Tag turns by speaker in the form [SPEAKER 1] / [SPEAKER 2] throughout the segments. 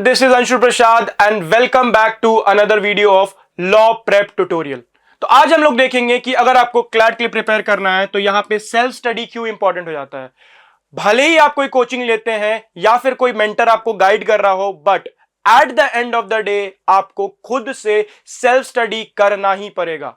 [SPEAKER 1] this is Anshu Prasad and welcome back to another video of Law Prep Tutorial। तो आज हम लोग देखेंगे कि अगर आपको क्लैट के लिए प्रिपेयर करना है तो यहाँ पे सेल्फ स्टडी क्यों इंपॉर्टेंट हो जाता है। भले ही आप कोई कोचिंग लेते हैं या फिर कोई मेंटर आपको गाइड कर रहा हो, but at the end of the day आपको खुद से सेल्फ स्टडी करना ही पड़ेगा।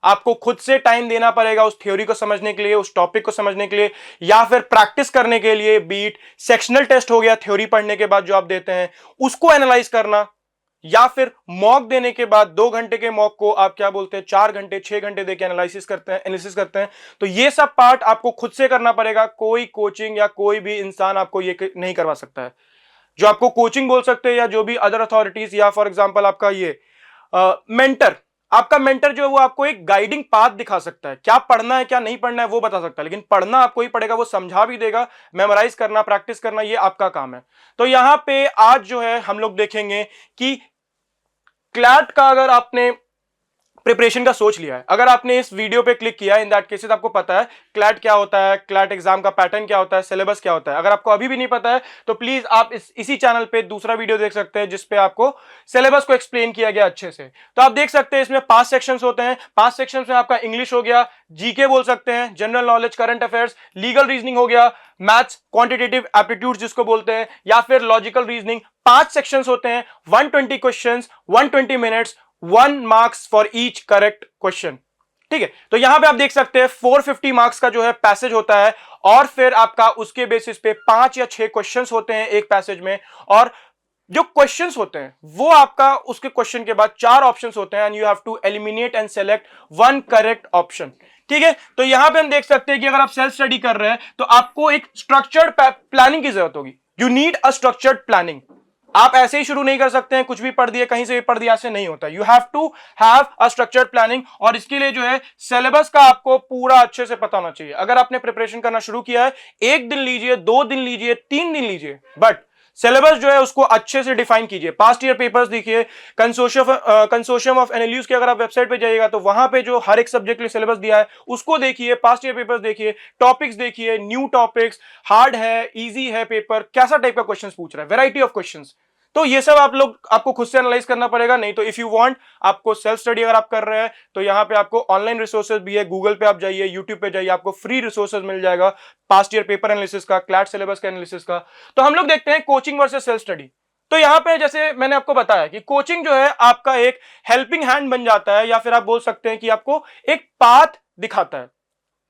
[SPEAKER 1] आपको खुद से टाइम देना पड़ेगा उस थ्योरी को समझने के लिए, उस टॉपिक को समझने के लिए, या फिर प्रैक्टिस करने के लिए। बीट सेक्शनल टेस्ट हो गया थ्योरी पढ़ने के बाद जो आप देते हैं उसको एनालाइज करना, या फिर मॉक देने के बाद 2 घंटे के मॉक को आप क्या बोलते हैं 4 घंटे 6 घंटे देके एनालिसिस करते हैं। तो ये सब पार्ट आपको खुद से करना पड़ेगा। कोई कोचिंग या कोई भी इंसान आपको ये नहीं करवा सकता है। जो आपको कोचिंग बोल सकते हैं या जो भी अदर अथॉरिटीज, या फॉर एग्जाम्पल आपका ये मेंटर, आपका मेंटर जो है वो आपको एक गाइडिंग पाथ दिखा सकता है, क्या पढ़ना है क्या नहीं पढ़ना है वो बता सकता है, लेकिन पढ़ना आपको ही पड़ेगा। वो समझा भी देगा, मेमोराइज करना, प्रैक्टिस करना ये आपका काम है। तो यहां पे आज जो है हम लोग देखेंगे कि क्लैट का अगर आपने प्रिपरेशन का सोच लिया है, अगर आपने इस वीडियो पे क्लिक किया है, इन दैट केसेस आपको पता है क्लैट क्या होता है, क्लैट एग्जाम का पैटर्न क्या होता है, सिलेबस क्या होता है। अगर आपको अभी भी नहीं पता है तो प्लीज आप इसी चैनल पे दूसरा वीडियो देख सकते हैं जिसपे आपको सिलेबस को एक्सप्लेन किया गया अच्छे से। तो आप देख सकते हैं इसमें 5 सेक्शंस होते हैं। 5 सेक्शंस में आपका इंग्लिश हो गया, जीके बोल सकते हैं, general knowledge, current affairs, legal reasoning हो गया, मैथ्स, क्वांटिटेटिव एप्टीट्यूड जिसको बोलते हैं, या फिर लॉजिकल रीजनिंग। 5 सेक्शंस होते हैं, 120 questions, 120 minutes, 1 marks for each correct question. ठीक है, तो यहां पे आप देख सकते हैं 450 मार्क्स का जो है पैसेज होता है, और फिर आपका उसके बेसिस पे 5 या 6 क्वेश्चंस होते हैं एक पैसेज में। और जो क्वेश्चंस होते हैं वो आपका उसके क्वेश्चन के बाद 4 ऑप्शंस होते हैं, and you have to eliminate and select 1 correct option. ठीक है, तो यहां पे हम देख सकते हैं कि अगर आप सेल्फ स्टडी कर रहे हैं तो आपको एक स्ट्रक्चर्ड प्लानिंग की जरूरत होगी। You need a structured planning. आप ऐसे ही शुरू नहीं कर सकते हैं, कुछ भी पढ़ दिए, कहीं से भी पढ़ दिया, ऐसे नहीं होता। You have to have a structured planning, और इसके लिए जो है सिलेबस का आपको पूरा अच्छे से पता होना चाहिए। अगर आपने प्रिपरेशन करना शुरू किया है, 1 दिन लीजिए, 2 दिन लीजिए, 3 दिन लीजिए, बट सिलेबस जो है उसको अच्छे से डिफाइन कीजिए। पास्ट ईयर पेपर्स देखिए, कंसोर्शियम ऑफ एनालिटिक्स के अगर आप वेबसाइट पे जाइएगा तो वहां पे जो हर एक सब्जेक्ट के लिए सिलेबस दिया है उसको देखिए, पास्ट ईयर पेपर्स देखिए, टॉपिक्स देखिए, न्यू टॉपिक्स, हार्ड है, इजी है पेपर, कैसा टाइप का क्वेश्चंस पूछ रहा है, वैरायटी ऑफ क्वेश्चंस। तो ये सब आपको खुद से एनालाइज करना पड़ेगा। नहीं तो इफ यू वांट, आपको सेल्फ स्टडी अगर आप कर रहे हैं तो यहाँ पे आपको ऑनलाइन रिसोर्सेज भी है। गूगल पे आप जाइए, यूट्यूब पे जाइए, आपको फ्री रिसोर्सेज मिल जाएगा पास्ट ईयर पेपर एनालिसिस का, क्लैट सिलेबस का एनालिसिस का। तो हम लोग देखते हैं कोचिंग वर्सेस सेल्फ स्टडी। तो यहाँ पे जैसे मैंने आपको बताया कि कोचिंग जो है आपका एक हेल्पिंग हैंड बन जाता है, या फिर आप बोल सकते हैं कि आपको एक पाथ दिखाता है।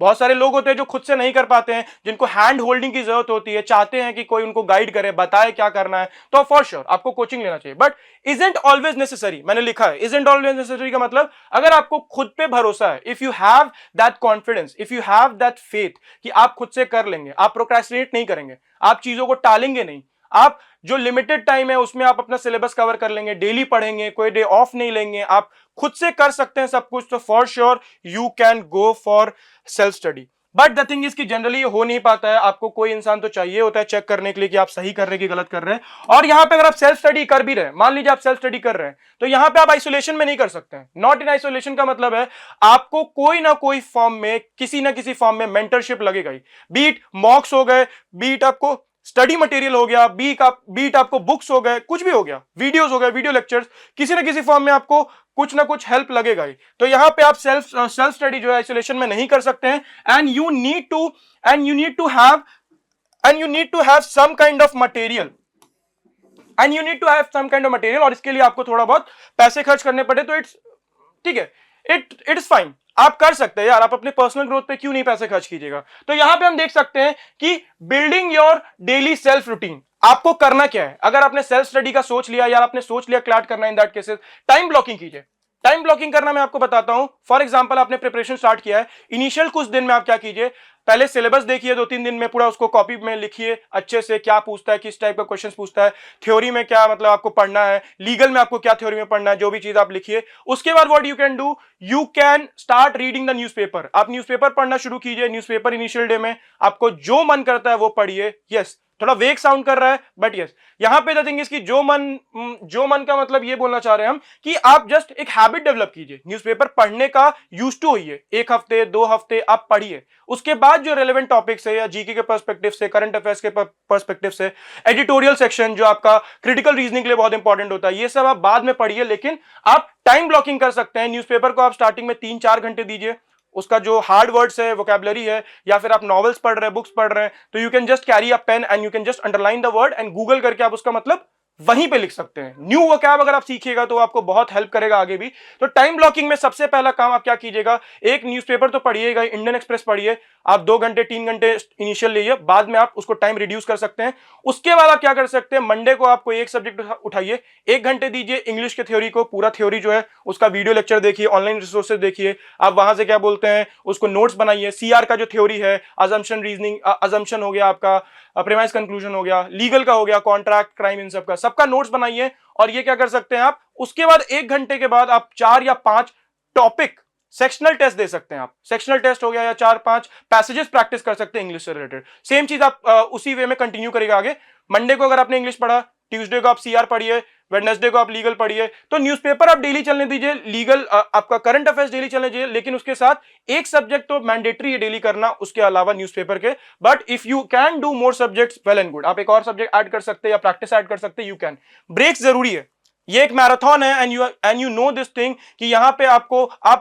[SPEAKER 1] बहुत सारे लोग होते हैं जो खुद से नहीं कर पाते हैं, जिनको हैंड होल्डिंग की जरूरत होती है, चाहते हैं कि कोई उनको गाइड करे, बताए क्या करना है, तो फॉर श्योर आपको कोचिंग लेना चाहिए। बट इजंट ऑलवेज नेसेसरी, मैंने लिखा है इजंट ऑलवेज नेसेसरी का मतलब अगर आपको खुद पे भरोसा है, if you have that confidence, if you have that faith कि आप खुद से कर लेंगे, आप प्रोक्रेस्टिनेट नहीं करेंगे, आप चीजों को टालेंगे नहीं, आप जो लिमिटेड टाइम है उसमें आप अपना सिलेबस कवर कर लेंगे, डेली पढ़ेंगे, कोई डे ऑफ नहीं लेंगे, आप खुद से कर सकते हैं सब कुछ, तो for sure you can go for self study. But the thing is कि जनरली ये हो नहीं पाता है। आपको कोई इंसान तो चाहिए होता है चेक करने के लिए कि आप सही कर रहे हैं कि गलत कर रहे हैं। और यहां पे अगर आप सेल्फ स्टडी कर भी रहे हैं, मान लीजिए आप सेल्फ स्टडी कर रहे हैं, तो यहां पे आप आइसोलेशन में नहीं कर सकते हैं। नॉट इन आइसोलेशन का मतलब है आपको कोई ना कोई फॉर्म में, किसी ना किसी फॉर्म में मेंटरशिप लगेगा ही। बीट मॉक्स हो गए, बीट आपको स्टडी मटेरियल हो गया, बीट आपको बुक्स हो गए, कुछ भी हो गया, वीडियोस हो गए, वीडियो लेक्चर्स, किसी ना किसी फॉर्म में आपको कुछ ना कुछ हेल्प लगेगा ही। तो यहां पे आप सेल्फ स्टडी जो है आइसोलेशन में नहीं कर सकते हैं, and you need to have some kind of material, और इसके लिए आपको थोड़ा बहुत पैसे खर्च करने पड़े तो इट्स ठीक है, इट इज फाइन, आप कर सकते हैं यार। आप अपने पर्सनल ग्रोथ पे क्यों नहीं पैसे खर्च कीजिएगा। तो यहां पे हम देख सकते हैं कि building your daily self routine, आपको करना क्या है। अगर आपने सेल्फ स्टडी का सोच लिया, या आपने सोच लिया क्लैट करना, in that cases time blocking कीजिए। टाइम ब्लॉकिंग करना मैं आपको बताता हूं। फॉर एग्जांपल आपने प्रिपरेशन स्टार्ट किया है, इनिशियल कुछ दिन में आप क्या कीजिए, पहले सिलेबस देखिए, 2-3 दिन में पूरा उसको कॉपी में लिखिए अच्छे से, क्या पूछता है, किस टाइप का क्वेश्चंस पूछता है, थ्योरी में क्या मतलब आपको पढ़ना है, लीगल में आपको क्या थ्योरी में पढ़ना है, जो भी चीज आप लिखिए। उसके बाद what you can do, you can start reading the newspaper. आप न्यूज़पेपर पढ़ना शुरू कीजिए। न्यूज़पेपर इनिशियल डे में आपको जो मन करता है वो पढ़िए। यस, थोड़ा वेग साउंड कर रहा है, बट यस यहां पे द थिंग इज कि जो मन का मतलब ये बोलना चाह रहे हैं हम कि आप जस्ट एक हैबिट डेवलप कीजिए, न्यूज़पेपर पढ़ने का यूज्ड टू होइए, 1 हफ्ते 2 हफ्ते आप पढ़िए, उसके बाद जो रेलेवेंट टॉपिक्स है या जीके के पर्सपेक्टिव से, करंट अफेयर्स के पर्सपेक्टिव से, एडिटोरियल सेक्शन जो आपका क्रिटिकल रीजनिंग के लिए बहुत इंपॉर्टेंट होता है, ये सब आप बाद में पढ़िए, लेकिन आप टाइम ब्लॉकिंग कर सकते हैं। न्यूज़पेपर को आप स्टार्टिंग में 3-4 घंटे दीजिए, उसका जो हार्ड वर्ड्स है, वोकैबुलरी है, या फिर आप नॉवेल्स पढ़ रहे हैं, बुक्स पढ़ रहे हैं, तो you can just carry a pen and you can just underline the word and Google करके आप उसका मतलब वहीं पे लिख सकते हैं। न्यू वोकैब अगर आप सीखिएगा तो आपको बहुत हेल्प करेगा आगे भी। तो टाइम ब्लॉकिंग में सबसे पहला काम आप क्या कीजिएगा, एक न्यूज़पेपर तो पढ़िएगा, इंडियन एक्सप्रेस पढ़िए, आप 2 घंटे 3 घंटे इनिशियल लीजिए, बाद में आप उसको टाइम रिड्यूस कर सकते हैं। उसके बाद आप क्या कर सकते हैं, मंडे को आप कोई एक सब्जेक्ट उठाइए, 1 घंटे दीजिए इंग्लिश के थ्योरी को, पूरा थ्योरी जो है उसका वीडियो लेक्चर देखिए, ऑनलाइन रिसोर्सेज देखिए, आप वहां से क्या बोलते हैं उसको नोट्स बनाइए। सीआर का जो थ्योरी है, अजम्पशन रीजनिंग, अजम्पशन हो गया आपका, प्रीमाइस कंक्लूजन हो गया, लीगल का हो गया, कॉन्ट्रैक्ट, क्राइम, इन सबका नोट्स बनाइए। और ये क्या कर सकते हैं आप, उसके बाद 1 घंटे के बाद आप 4 या 5 टॉपिक सेक्शनल टेस्ट दे सकते हैं। आप सेक्शनल टेस्ट हो गया या 4-5 पैसेजेस प्रैक्टिस कर सकते हैं इंग्लिश से रिलेटेड। सेम चीज आप उसी वे में कंटिन्यू करेगा आगे। मंडे को अगर आपने इंग्लिश पढ़ा, ट्यूसडे को आप सीआर पढ़िए, वेडनेसडे को आप लीगल पढ़िए। तो न्यूज़पेपर आप डेली चलने दीजिए, लीगल आपका करंट अफेयर्स डेली चलने दीजिए, लेकिन उसके साथ एक सब्जेक्ट तो मैंडेटरी है डेली करना, उसके अलावा न्यूज़पेपर के। But if you can do more subjects, well and good, आप एक और सब्जेक्ट ऐड कर सकते हैं या प्रैक्टिस ऐड कर सकते हैं, यू कैन। ब्रेक्स जरूरी है, ये एक मैराथन है and you know this thing कि यहां पे आप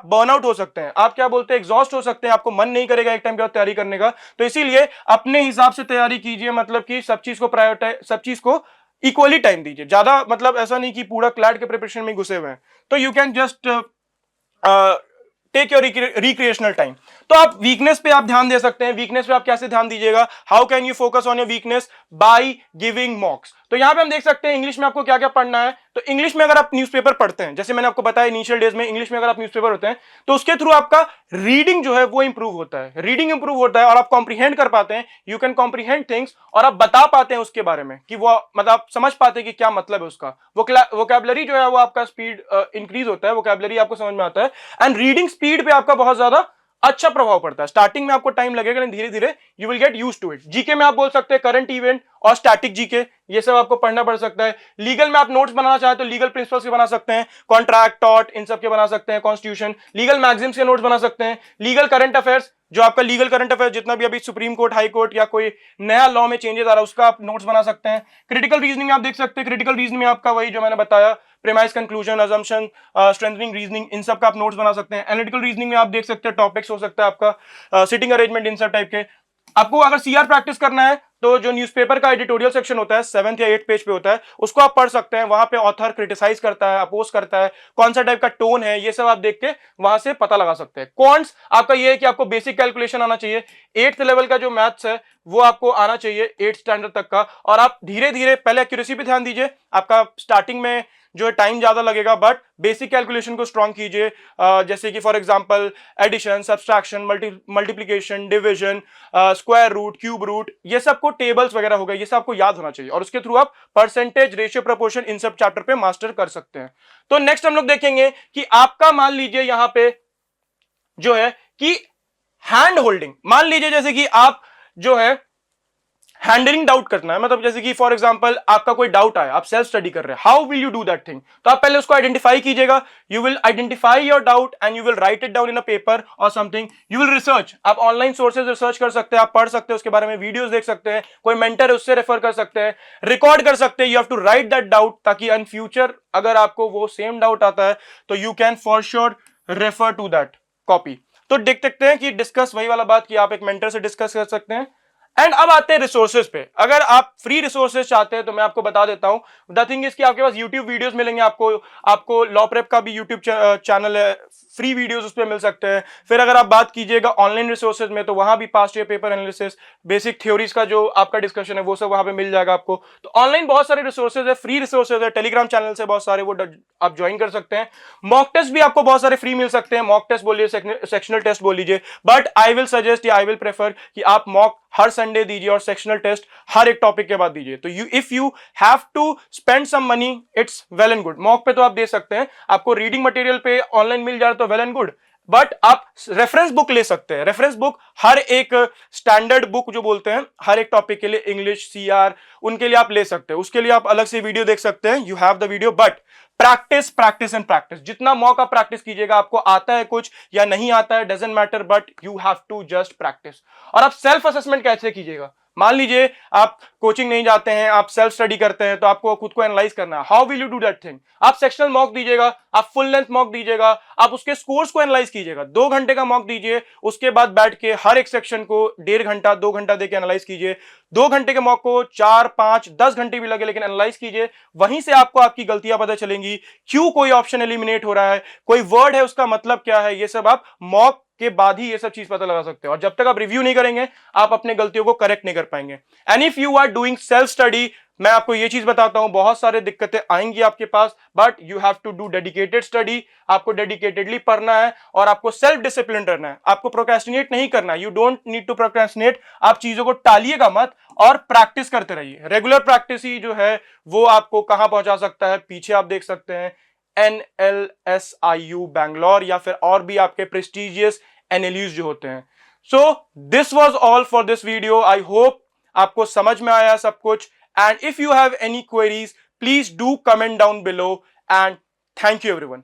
[SPEAKER 1] बर्नआउट हो सकते हैं, आप क्या बोलते हैं एग्जॉस्ट हो सकते हैं, आपको मन नहीं करेगा एक टाइम के बाद तैयारी करने का। तो इसीलिए अपने हिसाब से तैयारी कीजिए, मतलब कि सब चीज को प्रायोरिटाइज, सब चीज को इक्वली टाइम दीजिए, ज्यादा मतलब ऐसा नहीं कि पूरा क्लैट के प्रिपरेशन में घुसे हुए हैं। तो you can just take your recreational time. तो आप वीकनेस पे आप ध्यान दे सकते हैं। वीकनेस पे आप कैसे ध्यान दीजिएगा, how can you focus on your weakness, by giving मॉक्स। तो यहां पे हम देख सकते हैं इंग्लिश में आपको क्या क्या पढ़ना है। तो इंग्लिश में अगर आप न्यूज़पेपर पढ़ते हैं, जैसे मैंने आपको बताया इनिशियल डेज में, इंग्लिश में अगर आप न्यूज़पेपर होते हैं तो उसके थ्रू आपका रीडिंग जो है वो इंप्रूव होता है, रीडिंग इंप्रूव होता है और आप कॉम्प्रीहेंड कर पाते हैं, यू कैन कॉम्प्रीहेंड थिंग्स, और आप बता पाते हैं उसके बारे में कि वो मतलब आप समझ पाते हैं कि क्या मतलब है उसका। वोकैबुलरी जो है वो आपका स्पीड इंक्रीज होता है, वोकैबुलरी आपको समझ में आता है, एंड रीडिंग स्पीड पे आपका बहुत ज्यादा अच्छा प्रभाव पड़ता है। स्टार्टिंग में आपको टाइम लगेगा, लेकिन धीरे धीरे you will get used to it. GK में आप बोल सकते हैं करंट इवेंट और स्टैटिक जीके, ये सब आपको पढ़ना पड़ सकता है। लीगल में आप नोट्स बनाना चाहे तो लीगल प्रिंसिपल्स के बना सकते हैं, कॉन्ट्रैक्ट, टॉर्ट, इन सब के बना सकते हैं, कॉन्स्टिट्यूशन, लीगल मैगजीन्स के नोट्स बना सकते हैं। लीगल करंट अफेयर्स, जो आपका लीगल करंट अफेयर्स जितना भी अभी सुप्रीम कोर्ट, हाई कोर्ट या कोई नया लॉ में चेंजेस आ रहा है उसका आप नोट्स बना सकते हैं। क्रिटिकल रीजनिंग आप देख सकते हैं, क्रिटिकल रीजनिंग में आपका वही जो मैंने बताया, premise conclusion, assumption, strengthening reasoning, इन सब का आप नोट्स बना सकते हैं। एनालिटिकल रीजनिंग में आप देख सकते हैं टॉपिक्स हो सकता है आपका सिटिंग अरेंजमेंट, इन सब टाइप के। आपको अगर सीआर प्रैक्टिस करना है तो जो न्यूज़पेपर का एडिटोरियल सेक्शन होता है 7th या 8th पेज पे होता है, उसको आप पढ़ सकते हैं। वहां पे ऑथर क्रिटिसाइज करता है, अपोज करता है, कौन सा टाइप का टोन है, ये सब आप देख के वहां से पता लगा सकते हैं। कॉन्ट्स आपका ये है कि आपको बेसिक कैलकुलेशन आना चाहिए, 8th लेवल का जो मैथ्स है वो आपको आना चाहिए 8th स्टैंडर्ड तक का, और आप धीरे धीरे पहले एक्यूरेसी पे ध्यान दीजिए। आपका स्टार्टिंग में जो टाइम ज्यादा लगेगा, बट बेसिक कैलकुलेशन को स्ट्रॉन्ग कीजिए, जैसे कि for example addition, subtraction, multiplication, division, square root, cube root, ये सब को टेबल्स वगैरह हो गए, ये सब आपको याद होना चाहिए, और उसके थ्रू आप परसेंटेज, रेशियो, प्रोपोर्शन, इन सब चैप्टर पे मास्टर कर सकते हैं। तो नेक्स्ट हम लोग देखेंगे कि आपका मान लीजिए यहां पे जो है कि हैंड होल्डिंग, मान लीजिए जैसे कि आप जो है हैंडलिंग डाउट करना है, मतलब जैसे कि फॉर एग्जांपल आपका कोई डाउट आया, आप सेल्फ स्टडी कर रहे हैं, how will you do that thing. तो आप पहले उसको आइडेंटिफाई कीजिएगा, you will identify your doubt and you will write it down in a paper और समथिंग, यू विल रिसर्च। आप ऑनलाइन सोर्सेज रिसर्च कर सकते हैं, आप पढ़ सकते हैं, उसके बारे में वीडियोस देख सकते हैं, कोई मेंटर है उससे रेफर कर सकते हैं, रिकॉर्ड कर सकते हैं। You have to write that doubt, ताकि इन फ्यूचर अगर आपको वो सेम डाउट आता है तो you can for sure refer to that copy. तो देख सकते हैं कि डिस्कस वही वाला बात कि आप एक मेंटर से डिस्कस कर सकते हैं। एंड अब आते हैं रिसोर्सेज पे। अगर आप फ्री रिसोर्सेज चाहते हैं तो मैं आपको बता देता हूं, द थिंग इज कि आपके पास YouTube वीडियोस मिलेंगे, आपको लॉ प्रेप का भी YouTube चैनल है, फ्री वीडियोस उस पर मिल सकते हैं। फिर अगर आप बात कीजिएगा ऑनलाइन रिसोर्सेज में, तो वहां भी past year paper analysis, basic theories का जो आपका डिस्कशन है वो सब वहां पे मिल जाएगा आपको। तो ऑनलाइन बहुत सारे रिसोर्सेज है, फ्री रिसोर्सेज है, टेलीग्राम चैनल से बहुत सारे, वो आप ज्वाइन कर सकते हैं। मॉक टेस्ट भी आपको बहुत सारे फ्री मिल सकते हैं, मॉक टेस्ट बोलिए, सेक्शनल टेस्ट बोल लीजिए, बट आई विल सजेस्ट या आई विल प्रेफर कि आप मॉक हर संडे दीजिए और सेक्शनल टेस्ट हर एक टॉपिक के बाद दीजिए। तो if you have to spend some money, it's well and good. Mock पे तो आप दे सकते हैं, आपको रीडिंग मटेरियल पे ऑनलाइन मिल जाए तो वेल एंड गुड। बट आप रेफरेंस बुक ले सकते हैं। रेफरेंस बुक हर एक स्टैंडर्ड बुक जो बोलते हैं, हर एक टॉपिक के लिए, इंग्लिश, सीआर, उनके लिए आप ले सकते हैं। उसके लिए आप अलग से वीडियो देख सकते हैं, you have the video. But practice, practice and practice, जितना मौका प्रैक्टिस कीजिएगा, आपको आता है कुछ या नहीं आता है, doesn't matter, but you have to just practice. और आप सेल्फ असेसमेंट कैसे कीजिएगा? मान लीजिए आप कोचिंग नहीं जाते हैं, आप सेल्फ स्टडी करते हैं, तो आपको खुद को एनालाइज करना है। How will you do that thing? आप सेक्शनल मॉक दीजिएगा, आप फुल लेंथ मॉक दीजिएगा, आप उसके स्कोर्स को एनालाइज कीजिएगा। 2 घंटे का मॉक दीजिए, उसके बाद बैठ के हर एक सेक्शन को 1.5 घंटा 2 घंटा देके एनालाइज कीजिए। 2 घंटे के मॉक को 4, 5, 10 घंटे भी लगे, लेकिन एनालाइज कीजिए। वहीं से आपको आपकी गलतियां पता चलेंगी, क्यों कोई ऑप्शन एलिमिनेट हो रहा है, कोई वर्ड है उसका मतलब क्या है, ये सब आप मॉक के बाद ही ये सब चीज पता लगा सकते हो। और जब तक आप रिव्यू नहीं करेंगे, आप अपने गलतियों को करेक्ट नहीं कर पाएंगे। And if you are doing self study, मैं आपको ये चीज बताता हूं, बहुत सारे दिक्कतें आएंगी आपके पास, but you have to do dedicated study. आपको डेडिकेटेडली पढ़ना है और आपको सेल्फ डिसिप्लिन रहना है। आपको प्रोक्रेस्टिनेट नहीं करना है, you don't need to procrastinate. आप चीजों को टालिएगा मत और प्रैक्टिस करते रहिए। रेगुलर प्रैक्टिस ही जो है वो आपको कहां पहुंचा सकता है, पीछे आप देख सकते हैं NLSIU बैंगलोर, या फिर और भी आपके प्रेस्टिजियस NLUs जो होते हैं। So this was all for this video. I hope आपको समझ में आया सब कुछ। And if you have any queries, please do comment down below. And thank you everyone.